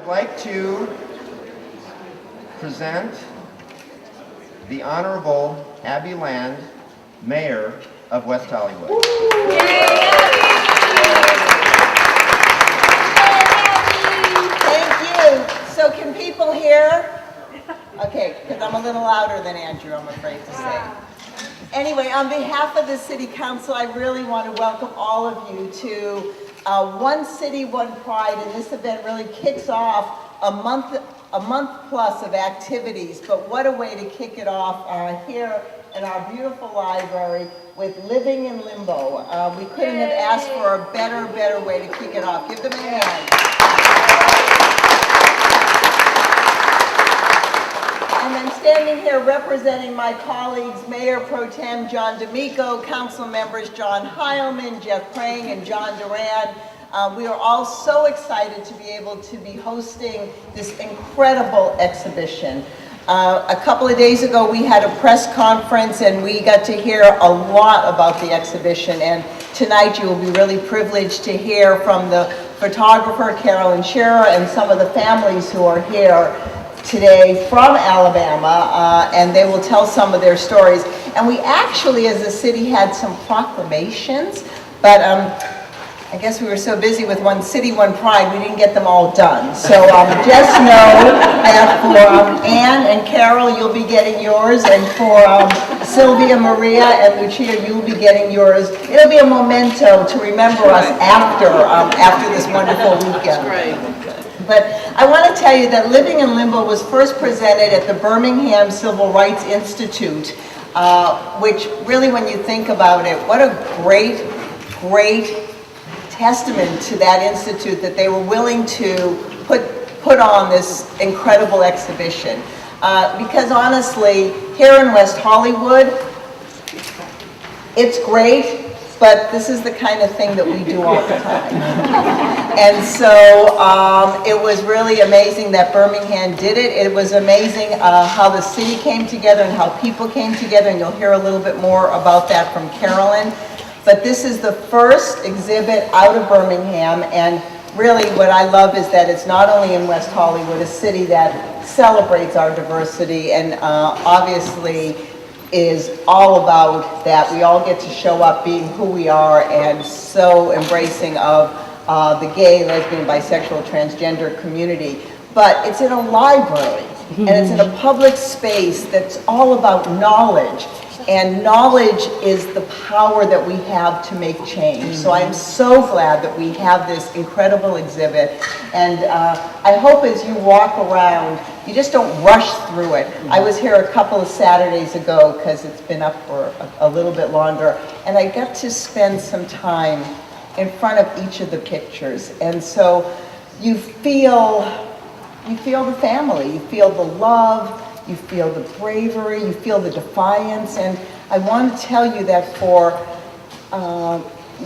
I'd like to present the Honorable Abbe Land, Mayor of West Hollywood. Thank you. So can people hear? Okay, because I'm a little louder than Andrew, I'm afraid to say. Anyway, on behalf of the City Council, I really want to welcome all of you to One City, One Pride, and this event really kicks off a month plus of activities, but what a way to kick it off here in our beautiful library with Living in Limbo. We couldn't have asked for a better way to kick it off. Give them a hand. And I'm standing here representing my colleagues, Mayor Pro Tem John D'Amico, Council members John Heilman, Jeff Prang, and John Duran. We are all so excited to be able to be hosting this incredible exhibition. A couple of days ago, we had a press conference and we got to hear a lot about the exhibition. And tonight you will be really privileged to hear from the photographer, Carolyn Sherer, and some of the families who are here today from Alabama, and they will tell some of their stories. And we actually, as a city, had some proclamations, but I guess we were so busy with One City, One Pride, we didn't get them all done. So just know that for Anne and Carol, you'll be getting yours, and for Sylvia, Maria, and Lucia, you'll be getting yours. It'll be a memento to remember us after this wonderful weekend. That's great. But I want to tell you that Living in Limbo was first presented at the Birmingham Civil Rights Institute, which really, when you think about it, what a great testament to that institute that they were willing to put on this incredible exhibition. Because honestly, here in West Hollywood, it's great, but this is the kind of thing that we do all the time. And so it was really amazing that Birmingham did it. It was amazing how the city came together and how people came together, and you'll hear a little bit more about that from Carolyn. But this is the first exhibit out of Birmingham, and really what I love is that it's not only in West Hollywood, a city that celebrates our diversity and obviously is all about that. We all get to show up being who we are and so embracing of the gay, lesbian, bisexual, transgender community. But it's in a library and it's in a public space that's all about knowledge. And knowledge is the power that we have to make change. So I'm so glad that we have this incredible exhibit. And I hope as you walk around, you just don't rush through it. I was here a couple of Saturdays ago because it's been up for a little bit longer. And I got to spend some time in front of each of the pictures. And so you feel the family, you feel the love, you feel the bravery, you feel the defiance, and I want to tell you that for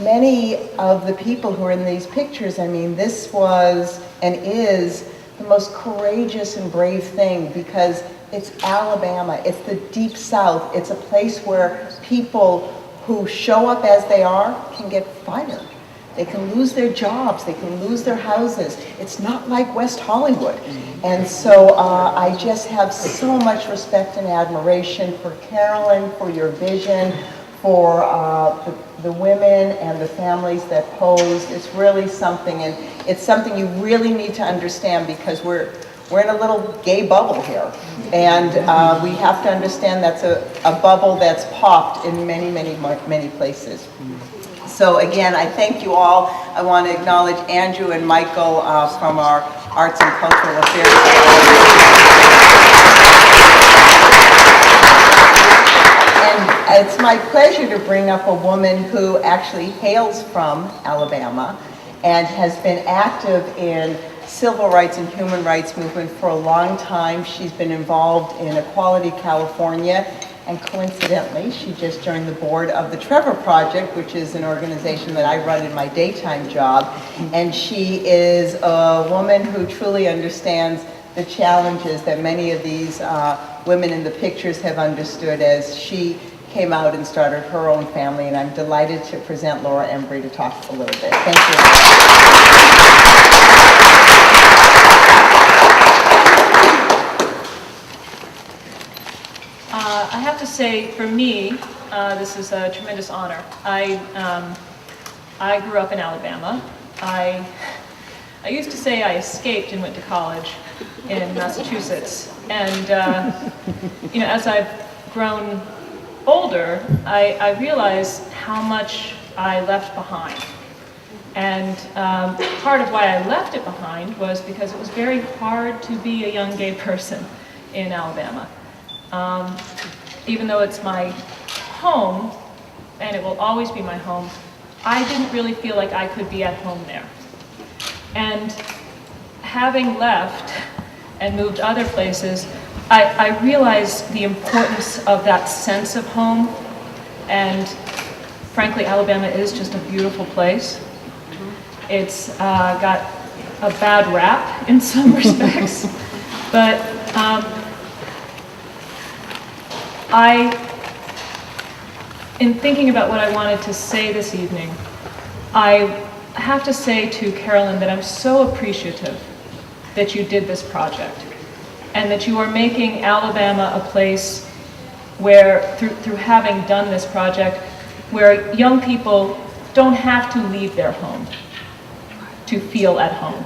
many of the people who are in these pictures, I mean, this was and is the most courageous and brave thing because it's Alabama, it's the Deep South, it's a place where people who show up as they are can get fired. They can lose their jobs, they can lose their houses. It's not like West Hollywood. And so I just have so much respect and admiration for Carolyn, for your vision, for the women and the families that posed. It's really something, and it's something you really need to understand because we're in a little gay bubble here. And we have to understand that's a bubble that's popped in many places. So again, I thank you all. I want to acknowledge Andrew and Michael from our Arts and Cultural Affairs. And it's my pleasure to bring up a woman who actually hails from Alabama and has been active in civil rights and human rights movement for a long time. She's been involved in Equality California. And coincidentally, she just joined the board of the Trevor Project, which is an organization that I run in my daytime job. And she is a woman who truly understands the challenges that many of these women in the pictures have understood as she came out and started her own family. And I'm delighted to present Lara Embry to talk a little bit. Thank you. I have to say, for me, this is a tremendous honor. I grew up in Alabama. I used to say I escaped and went to college in Massachusetts. And you know, as I've grown older, I realized how much I left behind. And part of why I left it behind was because it was very hard to be a young gay person in Alabama. Even though it's my home, and it will always be my home, I didn't really feel like I could be at home there. And having left and moved other places, I realized the importance of that sense of home. And frankly, Alabama is just a beautiful place. It's got a bad rap in some respects, but in thinking about what I wanted to say this evening, I have to say to Carolyn that I'm so appreciative that you did this project and that you are making Alabama a place where, through having done this project, where young people don't have to leave their home to feel at home.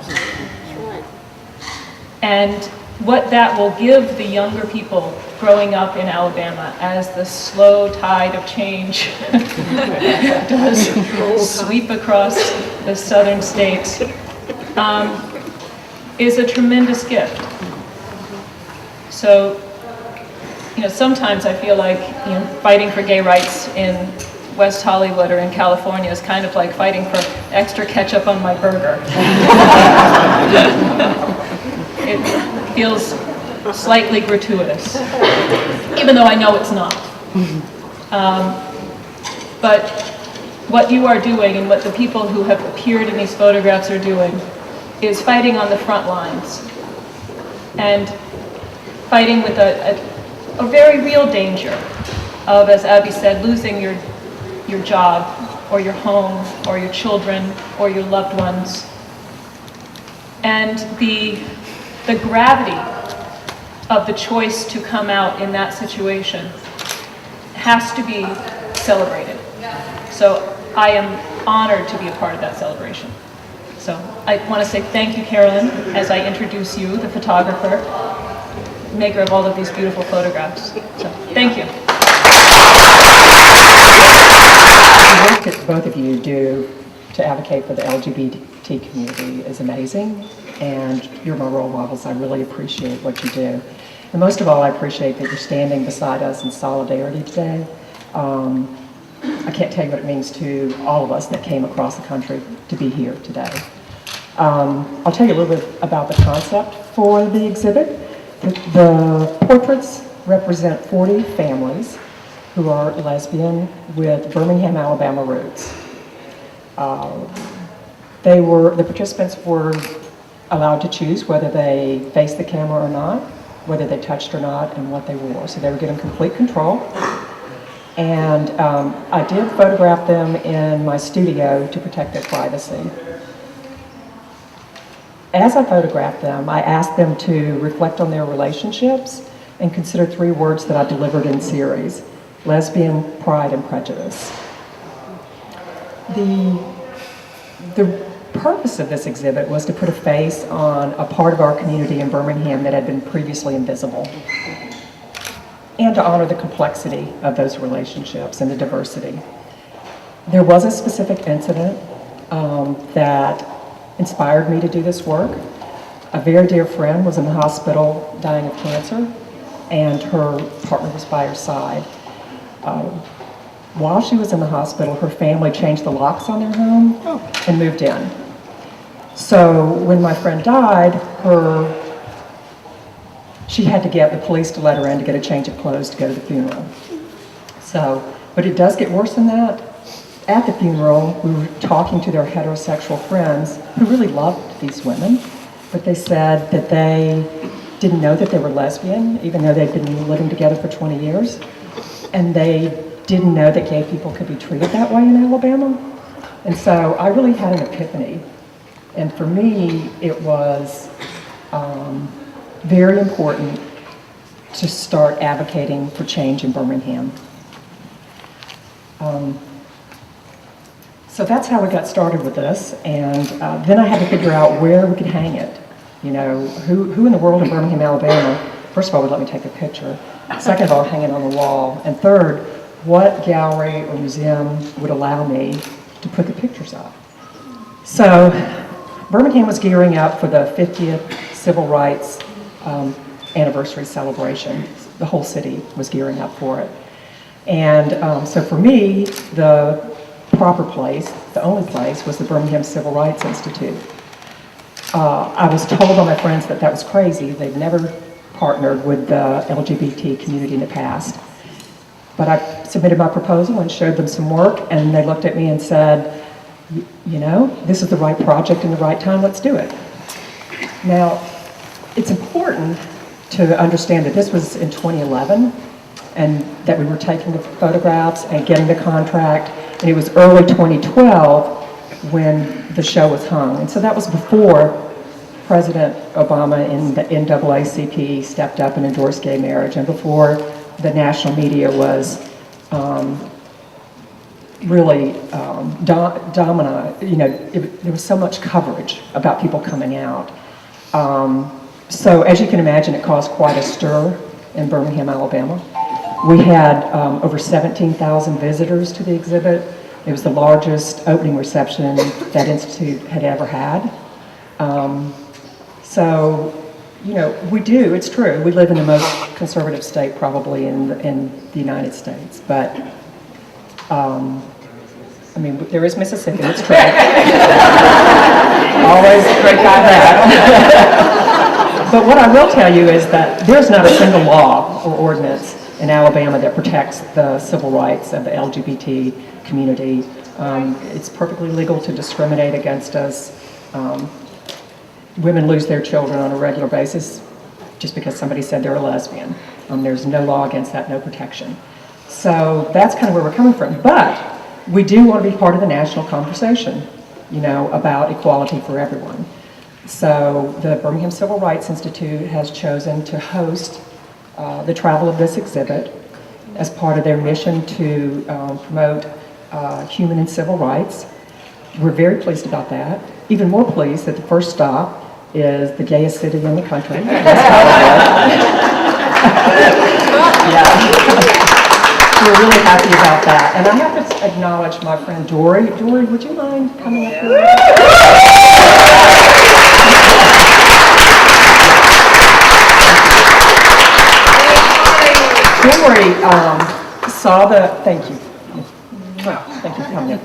And what that will give the younger people growing up in Alabama as the slow tide of change does sweep across the southern states is a tremendous gift. So, you know, sometimes I feel like, you know, fighting for gay rights in West Hollywood or in California is kind of like fighting for extra ketchup on my burger. It feels slightly gratuitous, even though I know it's not. But what you are doing and what the people who have appeared in these photographs are doing is fighting on the front lines and fighting with a very real danger of, as Abbe said, losing your job or your home or your children or your loved ones. And the gravity of the choice to come out in that situation has to be celebrated. So I am honored to be a part of that celebration. So I want to say thank you, Carolyn, as I introduce you, the photographer, maker of all of these beautiful photographs. So thank you. The work that both of you do to advocate for the LGBT community is amazing, and you're my role models. I really appreciate what you do. And most of all, I appreciate that you're standing beside us in solidarity today. I can't tell you what it means to all of us that came across the country to be here today. I'll tell you a little bit about the concept for the exhibit. The portraits represent 40 families who are lesbian with Birmingham, Alabama roots. The participants were allowed to choose whether they faced the camera or not, whether they touched or not, and what they wore. So they were given complete control. And I did photograph them in my studio to protect their privacy. As I photographed them, I asked them to reflect on their relationships and consider 3 words that I delivered in series: lesbian, pride, and prejudice. The purpose of this exhibit was to put a face on a part of our community in Birmingham that had been previously invisible, and to honor the complexity of those relationships and the diversity. There was a specific incident that inspired me to do this work. A very dear friend was in the hospital dying of cancer, and her partner was by her side. While she was in the hospital, her family changed the locks on their home and moved in. So when my friend died, she had to get the police to let her in to get a change of clothes to go to the funeral. But it does get worse than that. At the funeral, we were talking to their heterosexual friends who really loved these women, but they said that they didn't know that they were lesbian, even though they'd been living together for 20 years. And they didn't know that gay people could be treated that way in Alabama. And so I really had an epiphany. And for me, it was very important to start advocating for change in Birmingham. So that's how we got started with this, and then I had to figure out where we could hang it. You know, who in the world in Birmingham, Alabama, first of all, would let me take a picture. Second of all, hang it on the wall. And third, what gallery or museum would allow me to put the pictures up? So Birmingham was gearing up for the 50th Civil Rights anniversary celebration. The whole city was gearing up for it. And so for me, the proper place, the only place, was the Birmingham Civil Rights Institute. I was told by my friends that that was crazy. They'd never partnered with the LGBT community in the past. But I submitted my proposal and showed them some work, and they looked at me and said, you know, this is the right project and the right time, let's do it. Now, it's important to understand that this was in 2011, and that we were taking the photographs and getting the contract, and it was early 2012 when the show was hung. And so that was before President Obama and the NAACP stepped up and endorsed gay marriage, and before the national media was really dominant. You know, there was so much coverage about people coming out. So as you can imagine, it caused quite a stir in Birmingham, Alabama. We had over 17,000 visitors to the exhibit. It was the largest opening reception that institute had ever had. So, you know, we do, it's true, we live in the most conservative state probably in the United States, but, I mean, there is Mississippi, it's true. Always great by that. But what I will tell you is that there's not a single law or ordinance in Alabama that protects the civil rights of the LGBT community. It's perfectly legal to discriminate against us. Women lose their children on a regular basis just because somebody said they're a lesbian. There's no law against that, no protection. So that's kind of where we're coming from. But we do want to be part of the national conversation, you know, about equality for everyone. So the Birmingham Civil Rights Institute has chosen to host the travel of this exhibit as part of their mission to promote human and civil rights. We're very pleased about that. Even more pleased that the first stop is the gayest city in the country. Yeah. We're really happy about that. And I have to acknowledge my friend Dory. Dory, would you mind coming up here? Dory saw the, thank you. Thank you for coming in.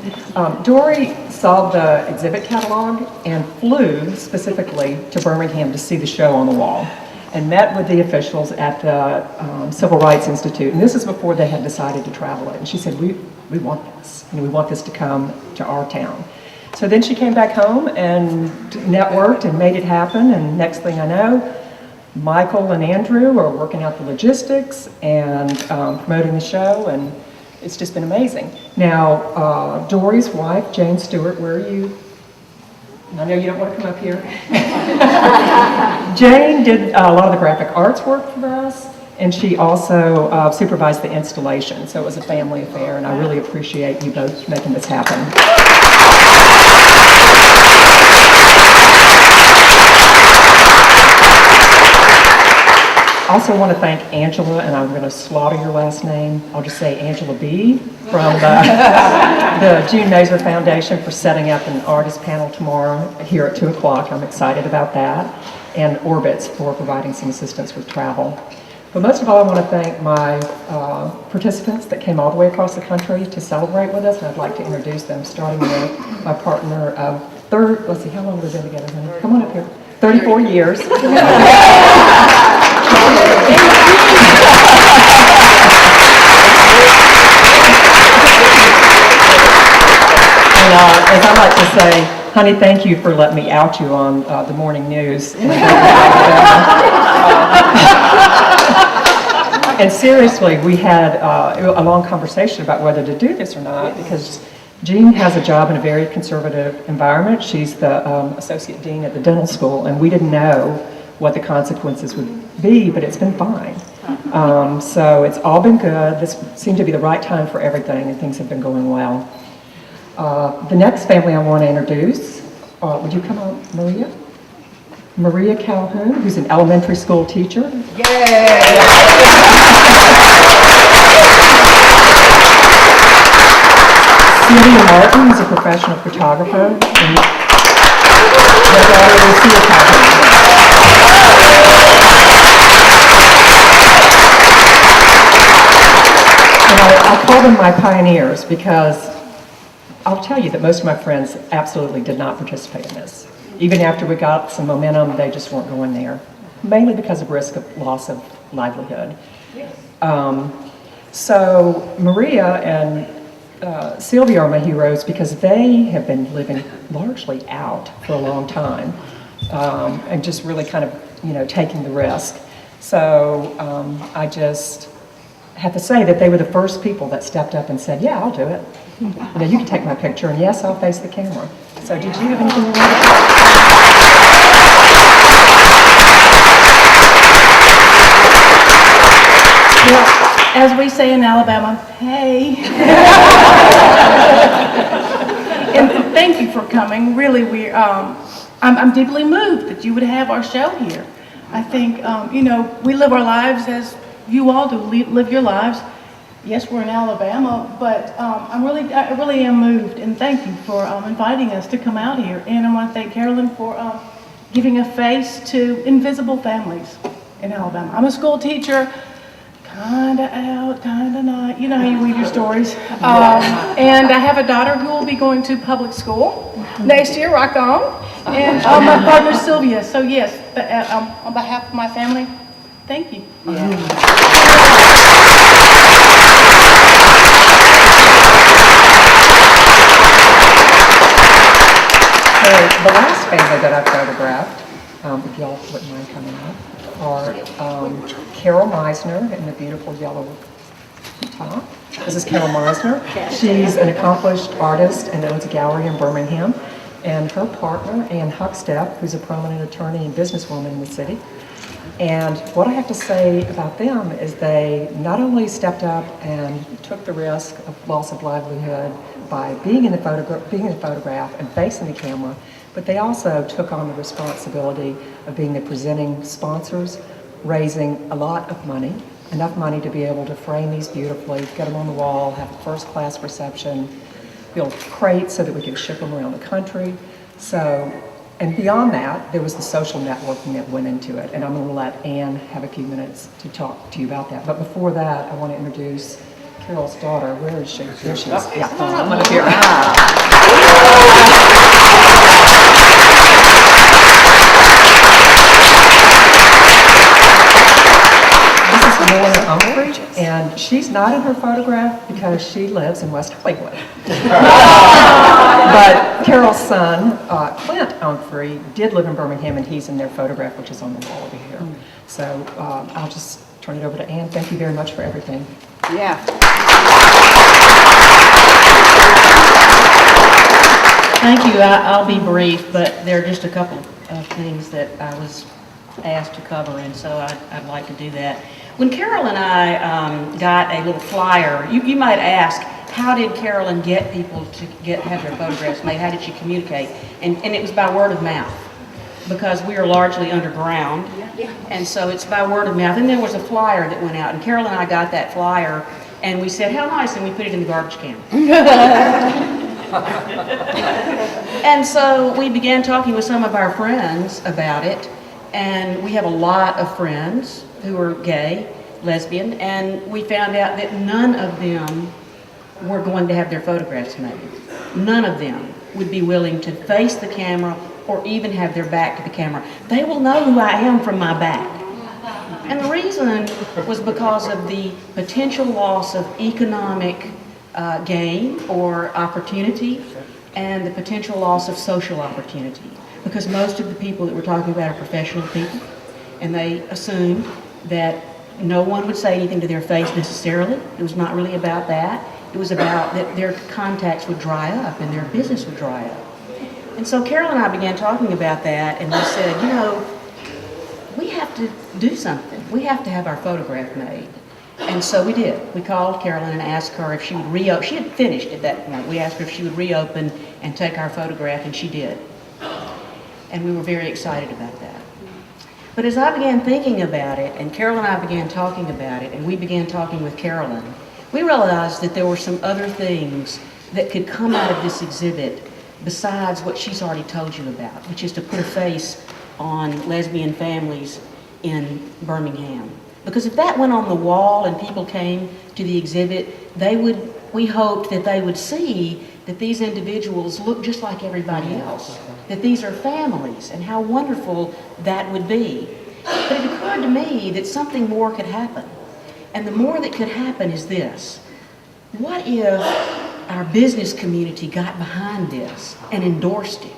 Dory saw the exhibit catalog and flew specifically to Birmingham to see the show on the wall and met with the officials at the Civil Rights Institute. And this is before they had decided to travel it. And she said, we want this. You know, we want this to come to our town. So then she came back home and networked and made it happen. And next thing I know, Michael and Andrew are working out the logistics and promoting the show. And it's just been amazing. Now, Dory's wife, Jane Stewart, where are you? I know you don't want to come up here. Jane did a lot of the graphic arts work for us, and she also supervised the installation. So it was a family affair, and I really appreciate you both making this happen. I also want to thank Angela, and I'm going to slaughter your last name. I'll just say Angela B. from the June Mazer Foundation for setting up an artist panel tomorrow here at 2 o'clock. I'm excited about that. And Orbitz for providing some assistance with travel. But most of all, I want to thank my participants that came all the way across the country to celebrate with us. And I'd like to introduce them, starting with my partner of let's see, how long have we been together, honey? Come on up here. 34 years. As I like to say, honey, thank you for letting me out you on the morning news. And seriously, we had a long conversation about whether to do this or not, because Jean has a job in a very conservative environment. She's the associate dean at the dental school, and we didn't know what the consequences would be, but it's been fine. So it's all been good. This seemed to be the right time for everything, and things have been going well. The next family I want to introduce, would you come on, Maria? Maria Calhoun, who's an elementary school teacher. Yay! Sylvia Martin is a professional photographer. And her daughter Lucia Calhoun. And I call them my pioneers because I'll tell you that most of my friends absolutely did not participate in this. Even after we got some momentum, they just weren't going there, mainly because of risk of loss of livelihood. So Maria and Sylvia are my heroes because they have been living largely out for a long time and just really kind of, taking the risk. So I just have to say that they were the first people that stepped up and said, yeah, I'll do it. You can take my picture, and yes, I'll face the camera. So did you have anything you wanted to say? Well, as we say in Alabama, hey. And thank you for coming. Really, I'm deeply moved that you would have our show here. I think, we live our lives as you all do, live your lives. Yes, we're in Alabama, but I really am moved, and thank you for inviting us to come out here. And I want to thank Carolyn for giving a face to invisible families in Alabama. I'm a school teacher, kind of out, kind of not. You know how you read your stories. And I have a daughter who will be going to public school next year, rock on. And my partner Sylvia. So yes, on behalf of my family, thank you. So the last family that I photographed, if y'all wouldn't mind coming up, are Carol Meisner in the beautiful yellow top. This is Carol Meisner. She's an accomplished artist and owns a gallery in Birmingham. And her partner, Ann Huckstep, who's a prominent attorney and businesswoman in the city. And what I have to say about them is they not only stepped up and took the risk of loss of livelihood by being in the photograph and facing the camera, but they also took on the responsibility of being the presenting sponsors, raising a lot of money, enough money to be able to frame these beautifully, get them on the wall, have a first-class reception, build crates so that we could ship them around the country. So, and beyond that, there was the social networking that went into it. And I'm going to let Ann have a few minutes to talk to you about that. But before that, I want to introduce Carol's daughter. Where is she? There she is. Yeah, come on up here. Embry, and she's not in her photograph because she lives in West Hollywood. But Carol's son, Clint Embry, did live in Birmingham, and he's in their photograph, which is on the wall over here. So I'll just turn it over to Ann. Thank you very much for everything. Yeah. Thank you. I'll be brief, but there are just a couple of things that I was asked to cover, and so I'd like to do that. When Carol and I got a little flyer, you might ask, how did Carolyn get people to have their photographs made? How did she communicate? And it was by word of mouth, because we are largely underground, and so it's by word of mouth. And there was a flyer that went out, and Carol and I got that flyer, and we said, how nice, and we put it in the garbage can. And so we began talking with some of our friends about it, and we have a lot of friends who are gay, lesbian, and we found out that none of them were going to have their photographs made. None of them would be willing to face the camera or even have their back to the camera. They will know who I am from my back. And the reason was because of the potential loss of economic gain or opportunity and the potential loss of social opportunity. Because most of the people that we're talking about are professional people, and they assumed that no one would say anything to their face necessarily. It was not really about that. It was about that their contacts would dry up and their business would dry up. And so Carol and I began talking about that, and we said, we have to do something. we have to have our photograph made. And so we did. We called Carolyn and asked her if she would reopen. She had finished at that point. We asked her if she would reopen and take our photograph, and she did. And we were very excited about that. But as I began thinking about it, and Carol and I began talking about it, and we began talking with Carolyn, we realized that there were some other things that could come out of this exhibit besides what she's already told you about, which is to put a face on lesbian families in Birmingham. Because if that went on the wall and people came to the exhibit, we hoped that they would see that these individuals look just like everybody else, that these are families, and how wonderful that would be. But it occurred to me that something more could happen. And the more that could happen is this. What if our business community got behind this and endorsed it?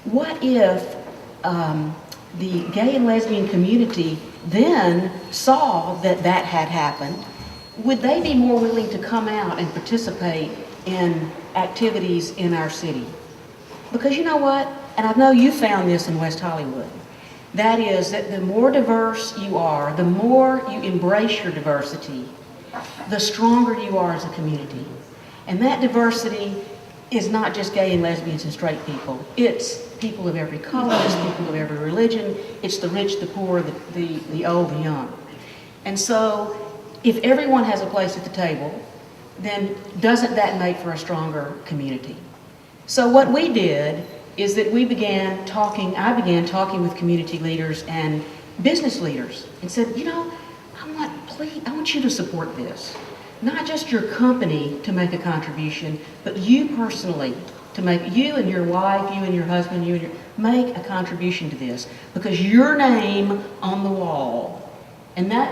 What if the gay and lesbian community then saw that that had happened? Would they be more willing to come out and participate in activities in our city? Because you know what, and I know you found this in West Hollywood, that is that the more diverse you are, the more you embrace your diversity, the stronger you are as a community. And that diversity is not just gay and lesbians and straight people. It's people of every color, it's people of every religion, it's the rich, the poor, the old, the young. And so if everyone has a place at the table, then doesn't that make for a stronger community? So what we did is that I began talking with community leaders and business leaders and said, you know, I want you to support this. Not just your company to make a contribution, but you personally, to make, you and your wife, you and your husband, make a contribution to this. Because your name on the wall, and a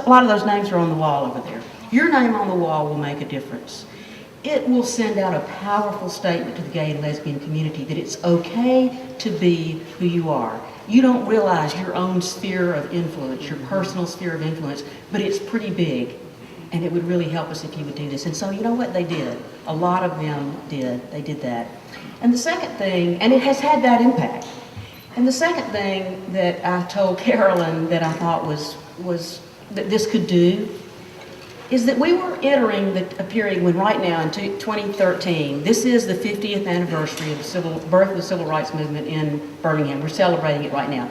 lot of those names are on the wall over there. Your name on the wall will make a difference. It will send out a powerful statement to the gay and lesbian community that it's okay to be who you are. You don't realize your own sphere of influence, your personal sphere of influence, but it's pretty big, and it would really help us if you would do this. And so you know what they did? A lot of them did. They did that. And the second thing, and it has had that impact. And the second thing that I told Carolyn that I thought was that this could do is that we were entering a period when right now in 2013, this is the 50th anniversary of the birth of the Civil Rights Movement in Birmingham. We're celebrating it right now.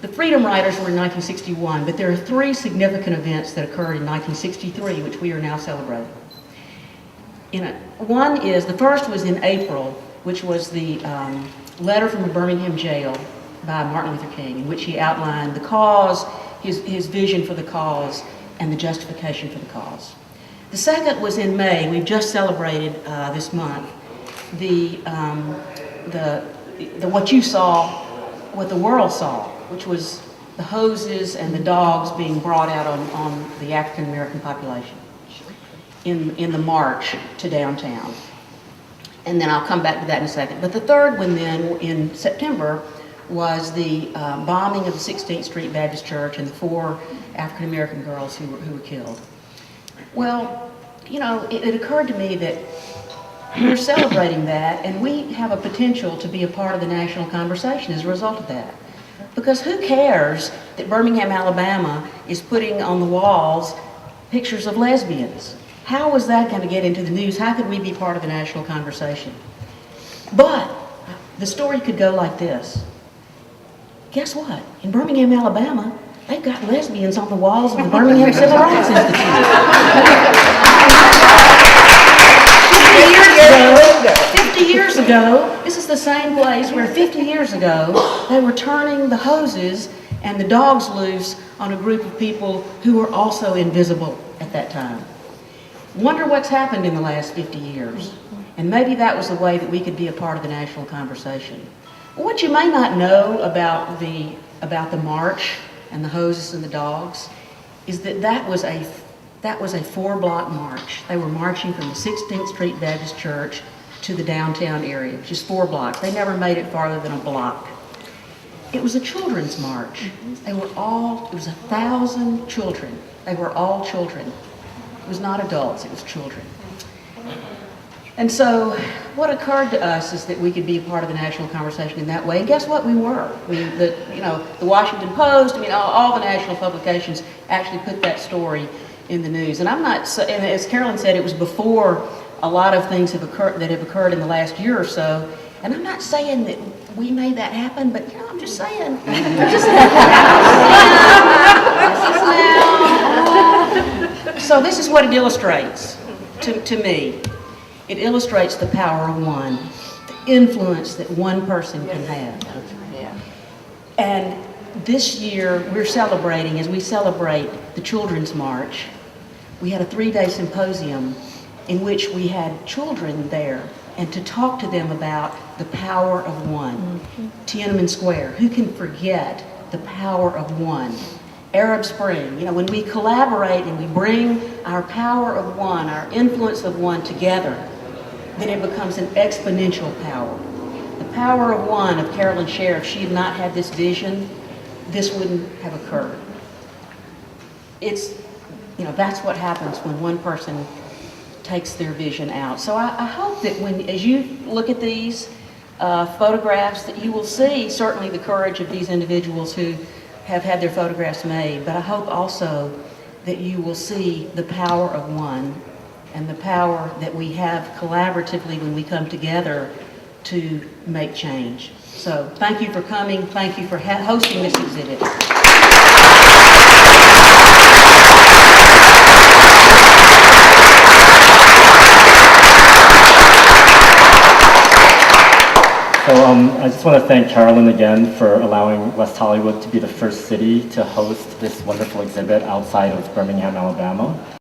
The Freedom Riders were in 1961, but there are three significant events that occurred in 1963, which we are now celebrating. The first was in April, which was the letter from a Birmingham jail by Martin Luther King, in which he outlined the cause, his vision for the cause, and the justification for the cause. The second was in May. We've just celebrated this month what you saw, what the world saw, which was the hoses and the dogs being brought out on the African American population in the march to downtown. And then I'll come back to that in a second. But the third one then in September was the bombing of the 16th Street Baptist Church and the 4 African American girls who were killed. Well, you know, it occurred to me that we're celebrating that, and we have a potential to be a part of the national conversation as a result of that. Because who cares that Birmingham, Alabama is putting on the walls pictures of lesbians? How is that going to get into the news? How could we be part of the national conversation? But the story could go like this. Guess what? In Birmingham, Alabama, they've got lesbians on the walls of the Birmingham Civil Rights Institute. 50 years ago, this is the same place where 50 years ago, they were turning the hoses and the dogs loose on a group of people who were also invisible at that time. Wonder what's happened in the last 50 years. And maybe that was the way that we could be a part of the national conversation. What you may not know about the march and the hoses and the dogs is that was a 4-block march. They were marching from the 16th Street Baptist Church to the downtown area, just 4 blocks. They never made it farther than a block. It was a children's march. It was 1,000 children. They were all children. It was not adults, it was children. And so what occurred to us is that we could be a part of the national conversation in that way. And guess what? We were. I mean, the Washington Post, I mean, all the national publications actually put that story in the news. And I'm not, and as Carolyn said, it was before a lot of things have occurred in the last year or so. And I'm not saying that we made that happen, but I'm just saying. So this is what it illustrates to me. It illustrates the power of one, the influence that one person can have. And this year, we're celebrating, as we celebrate the Children's March, we had a 3-day symposium in which we had children there and to talk to them about the power of one. Tiananmen Square, who can forget the power of one? Arab Spring, when we collaborate and we bring our power of one, our influence of one together, then it becomes an exponential power. The power of one of Carolyn Sherer, if she had not had this vision, this wouldn't have occurred. It's, that's what happens when one person takes their vision out. So I hope that as you look at these photographs, that you will see certainly the courage of these individuals who have had their photographs made, but I hope also that you will see the power of one and the power that we have collaboratively when we come together to make change. So thank you for coming. Thank you for hosting this exhibit. So I just want to thank Carolyn again for allowing West Hollywood to be the first city to host this wonderful exhibit outside of Birmingham, Alabama.